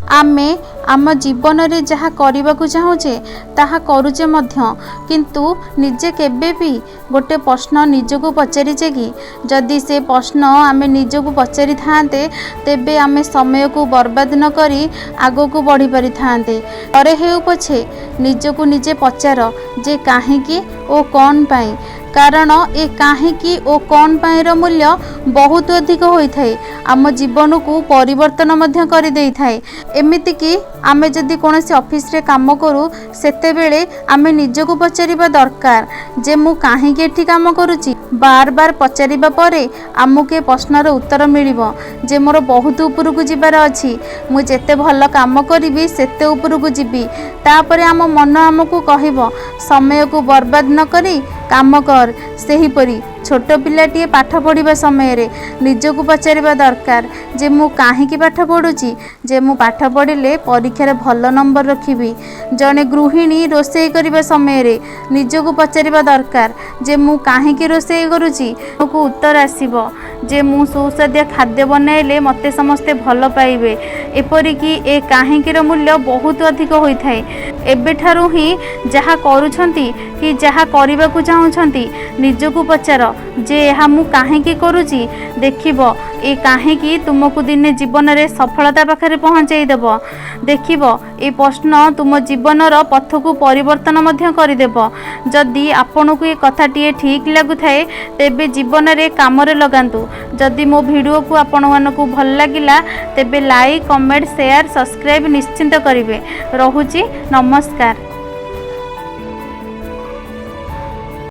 आमे आम जीवन रे जहाँ करने को चाहूचे ताहा करुचे मध्य, किंतु निजे केबे भी गोटे प्रश्न निजको पचारिचे कि जदि से प्रश्न आमे निजको पचारि थांते तेबे आमे समय को बर्बाद न करी आगो को बढ़ी पारि थांते। अरे हेउ पछे निजको निजे पचार जे काहेकि ओ कौन पाई, कारण ए काहेकि ओ कौन पाईर मूल्य बहुत अधिक होता है, आम जीवन को परिवर्तन मध्य कर दे थाए। एमिति कि आमे जदि कोनोसी ऑफिस रे काम करू सेते बेले आमे निजको पचारिबा दरकार जे मु काहेकि एठी काम करूची। बार बार पचारिबा परे आमुके प्रश्नर उत्तर मिलिबो जे मोर बहुत उपरकू जिबार अछि, मु जेते भल काम करिबी सेते उपरकू जिबी। तापरे आम मन आमको कहिबो समय को बर्बाद न करी काम कर। सेहीपरि छोट पिलाटीए पाठ पढ़िबा समय रे निजको पचारिबा दरकार जे मु काहेकि पाठ पढ़ुची, जे मु पाठ पढ़िले परीक्षा भल नंबर रखिबी। जने गृहिणी रोषेई करिबा समय रे निजको पचारिबा दरकार जे मु काहेकि रोषेई करूची, को उत्तर आसीबो जे मु सुस्वाद्य खाद्य बनाइले मते समस्ते भल पाइबे। एपरिकी ए काहेकिर मूल्य बहुत अधिक होइथाए। एबेठारु ही जहा करूछंती कि जहा करिबा को चाहुछंती निजको पचार जे ଏହା ମୁଁ କାହିଁକି କରୁଛି। ଦେଖିବ ଏ କାହିଁକି ତୁମକୁ ଦିନେ ଜୀବନରେ ସଫଳତା ପାଖରେ ପହଞ୍ଚାଇ ଦେବ। ଦେଖିବ ଏ ପ୍ରଶ୍ନ ତୁମ ଜୀବନର ପଥକୁ ପରିବର୍ତ୍ତନ ମଧ୍ୟ କରିଦେବ। ଯଦି ଆପଣଙ୍କୁ ଏ କଥାଟିଏ ଠିକ୍ ଲାଗୁଥାଏ ତେବେ ଜୀବନରେ କାମରେ ଲଗାନ୍ତୁ। ଯଦି ମୋ ଭିଡ଼ିଓକୁ ଆପଣମାନଙ୍କୁ ଭଲ ଲାଗିଲା ତେବେ ଲାଇକ୍, କମେଣ୍ଟ, ସେୟାର, ସବସ୍କ୍ରାଇବ୍ ନିଶ୍ଚିନ୍ତ କରିବେ। ରହୁଛି, ନମସ୍କାର।